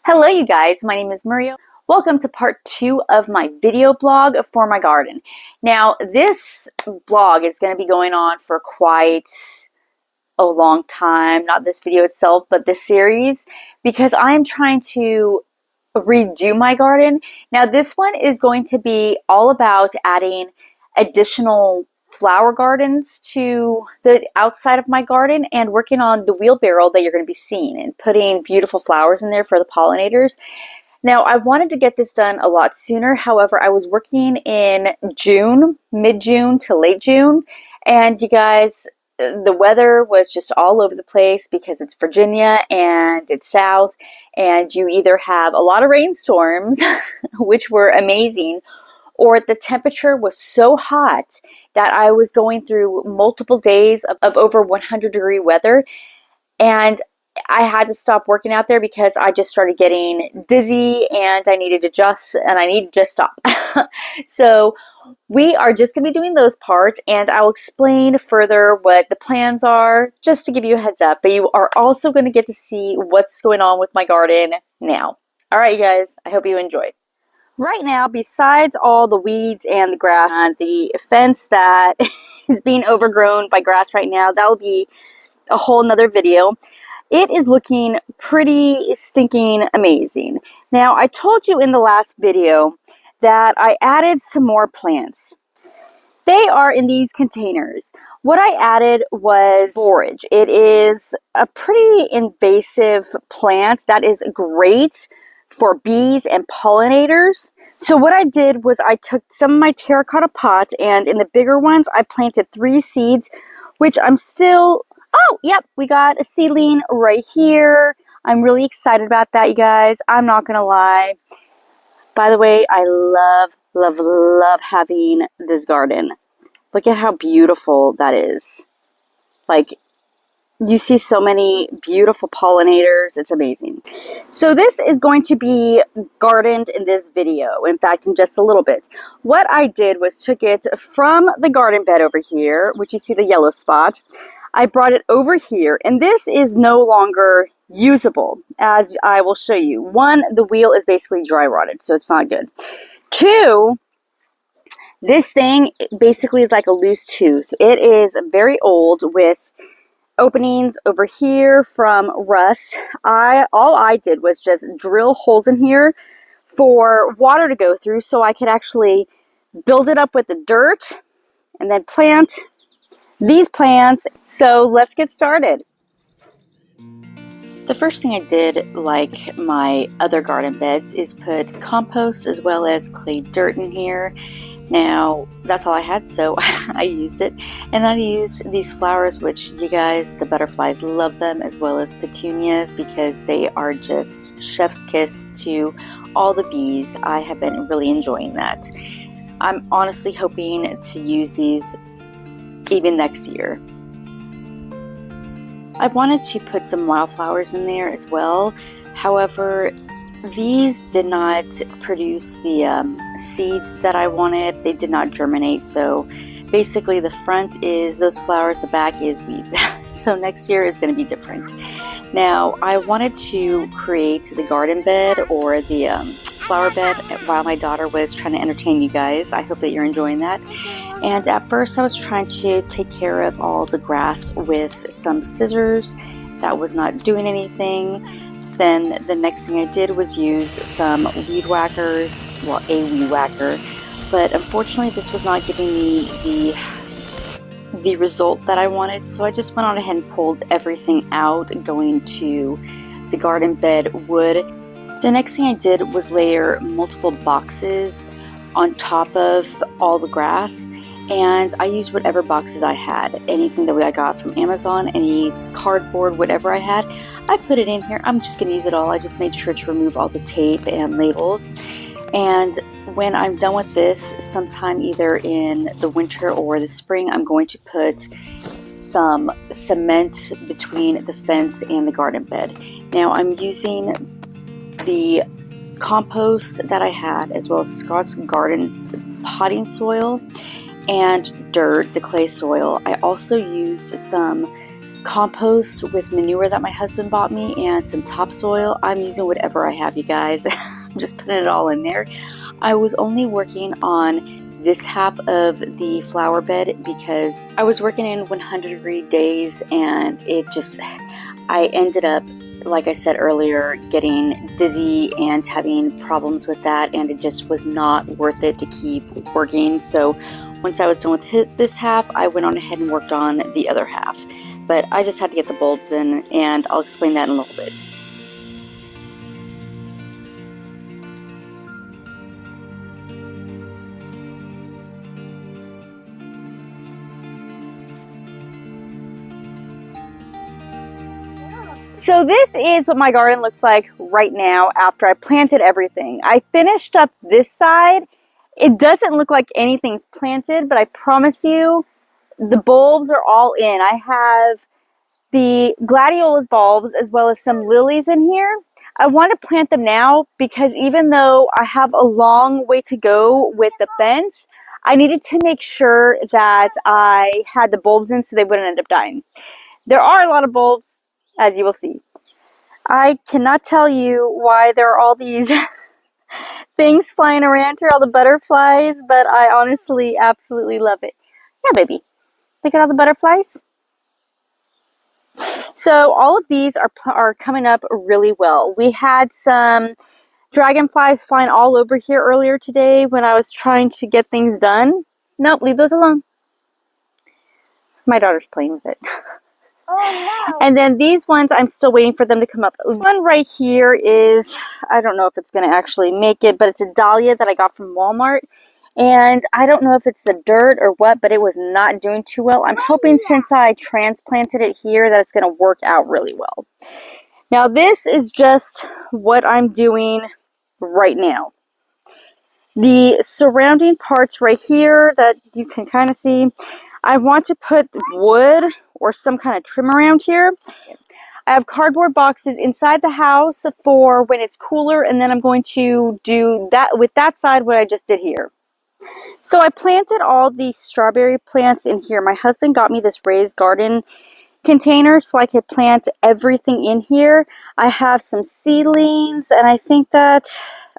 Hello you guys, my name is Mario. Welcome to part 2 of my video blog for my garden. Now this blog is going to be going on for quite a long time, not this video itself, but this series, because I'm trying to redo my garden. Now this one is going to be all about adding additional flower gardens to the outside of my garden and working on the wheelbarrow that you're going to be seeing and putting beautiful flowers in there for the pollinators. Now I wanted to get this done a lot sooner. However, I was working in June, mid-June to late June, and you guys, the weather was just all over the place because it's Virginia and it's south, and you either have a lot of rainstorms, which were amazing, or the temperature was so hot that I was going through multiple days of over 100-degree weather, and I had to stop working out there because I just started getting dizzy and I needed to just stop. So we are just going to be doing those parts, and I'll explain further what the plans are just to give you a heads up. But you are also going to get to see what's going on with my garden now. All right, you guys, I hope you enjoy. Right now, besides all the weeds and the grass and the fence that is being overgrown by grass right now, that will be a whole nother video. It is looking pretty stinking amazing. Now, I told you in the last video that I added some more plants. They are in these containers. What I added was borage. It is a pretty invasive plant that is great for bees and pollinators. So what I did was I took some of my terracotta pots, and in the bigger ones I planted 3 seeds, which I'm still... Oh, yep, we got a seedling right here. I'm really excited about that, you guys. I'm not gonna lie. By the way, I love, love, love having this garden. Look at how beautiful that is. Like, you see so many beautiful pollinators. It's amazing. So this is going to be gardened in this video. In fact, in just a little bit. What I did was took it from the garden bed over here, which you see the yellow spot. I brought it over here, and this is no longer usable, as I will show you. 1, the wheel is basically dry rotted, so it's not good. 2, this thing basically is like a loose tooth. It is very old with openings over here from rust. All I did was just drill holes in here for water to go through so I could actually build it up with the dirt and then plant these plants. So let's get started. The first thing I did, like my other garden beds, is put compost as well as clay dirt in here. Now, that's all I had, so I used it. And I used these flowers, which you guys, the butterflies love them, as well as petunias, because they are just chef's kiss to all the bees. I have been really enjoying that. I'm honestly hoping to use these even next year. I wanted to put some wildflowers in there as well. However, these did not produce the seeds that I wanted. They did not germinate. So basically the front is those flowers, the back is weeds. So next year is going to be different. Now I wanted to create the garden bed or the flower bed while my daughter was trying to entertain you guys. I hope that you're enjoying that. And at first I was trying to take care of all the grass with some scissors. That was not doing anything. Then the next thing I did was use some weed whackers, well, a weed whacker, but unfortunately this was not giving me the result that I wanted, so I just went on ahead and pulled everything out going to the garden bed wood. The next thing I did was layer multiple boxes on top of all the grass, and I used whatever boxes I had, anything that I got from Amazon, any cardboard, whatever I had, I put it in here. I'm just going to use it all. I just made sure to remove all the tape and labels. And when I'm done with this, sometime either in the winter or the spring, I'm going to put some cement between the fence and the garden bed. Now I'm using the compost that I had, as well as Scott's Garden potting soil and dirt, the clay soil. I also used some compost with manure that my husband bought me and some topsoil. I'm using whatever I have, you guys. I'm just putting it all in there. I was only working on this half of the flower bed because I was working in 100-degree days, and I ended up, like I said earlier, getting dizzy and having problems with that, and it just was not worth it to keep working. So once I was done with this half, I went on ahead and worked on the other half. But I just had to get the bulbs in, and I'll explain that in a little bit. So this is what my garden looks like right now after I planted everything. I finished up this side. It doesn't look like anything's planted, but I promise you the bulbs are all in. I have the gladiolus bulbs as well as some lilies in here. I want to plant them now because even though I have a long way to go with the fence, I needed to make sure that I had the bulbs in so they wouldn't end up dying. There are a lot of bulbs, as you will see. I cannot tell you why there are all these things flying around here, all the butterflies, but I honestly absolutely love it. Yeah, baby. Look at all the butterflies. So all of these are coming up really well. We had some dragonflies flying all over here earlier today when I was trying to get things done. Nope, leave those alone. My daughter's playing with it. Oh, no. And then these ones, I'm still waiting for them to come up. This one right here is, I don't know if it's going to actually make it, but it's a dahlia that I got from Walmart. And I don't know if it's the dirt or what, but it was not doing too well. I'm hoping since I transplanted it here that it's going to work out really well. Now this is just what I'm doing right now. The surrounding parts right here that you can kind of see, I want to put wood or some kind of trim around here. I have cardboard boxes inside the house for when it's cooler, and then I'm going to do that with that side what I just did here. So I planted all the strawberry plants in here. My husband got me this raised garden container so I could plant everything in here. I have some seedlings, and I think that,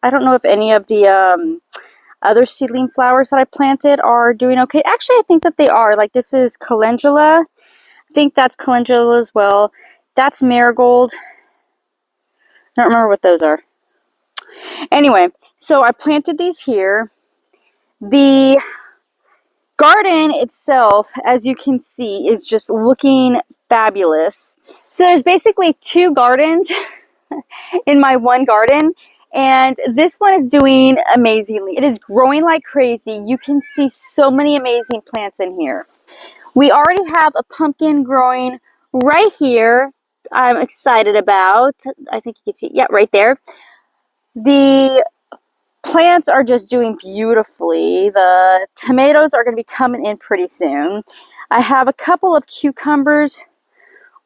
I don't know if any of the other seedling flowers that I planted are doing okay. Actually, I think that they are. Like this is calendula. I think that's calendula as well. That's marigold. I don't remember what those are. Anyway, so I planted these here. The garden itself, as you can see, is just looking fabulous. So there's basically two gardens in my one garden, and this one is doing amazingly. It is growing like crazy. You can see so many amazing plants in here. We already have a pumpkin growing right here. I'm excited about. I think you can see it. Yeah, right there. The plants are just doing beautifully. The tomatoes are going to be coming in pretty soon. I have a couple of cucumbers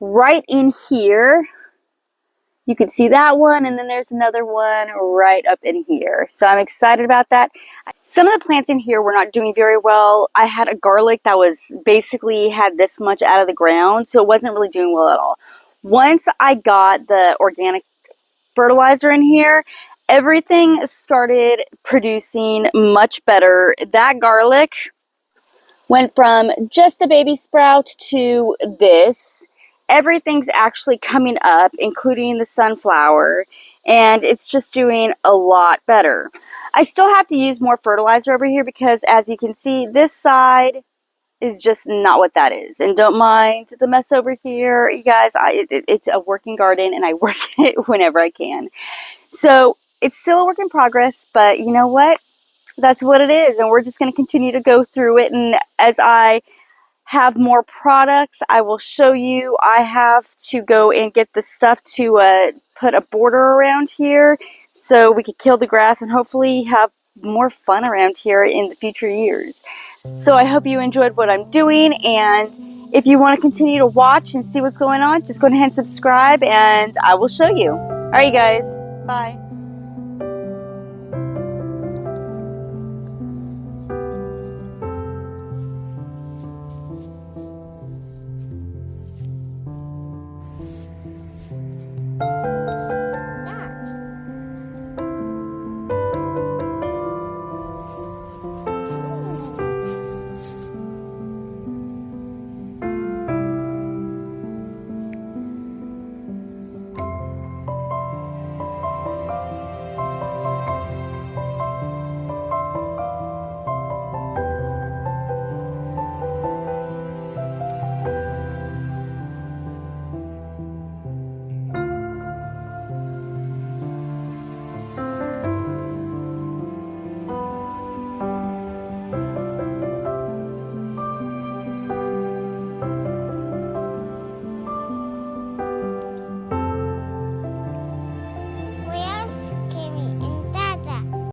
right in here. You can see that one, and then there's another one right up in here. So I'm excited about that. Some of the plants in here were not doing very well. I had a garlic that was basically had this much out of the ground, so it wasn't really doing well at all. Once I got the organic fertilizer in here, everything started producing much better. That garlic went from just a baby sprout to this. Everything's actually coming up, including the sunflower, and it's just doing a lot better. I still have to use more fertilizer over here because, as you can see, this side is just not what that is. And don't mind the mess over here, you guys. It's a working garden, and I work it whenever I can. So it's still a work in progress, but you know what? That's what it is, and we're just going to continue to go through it. And as I have more products, I will show you. I have to go and get the stuff to put a border around here so we could kill the grass and hopefully have more fun around here in the future years. So I hope you enjoyed what I'm doing, and if you want to continue to watch and see what's going on, just go ahead and subscribe and I will show you. Alright guys, bye.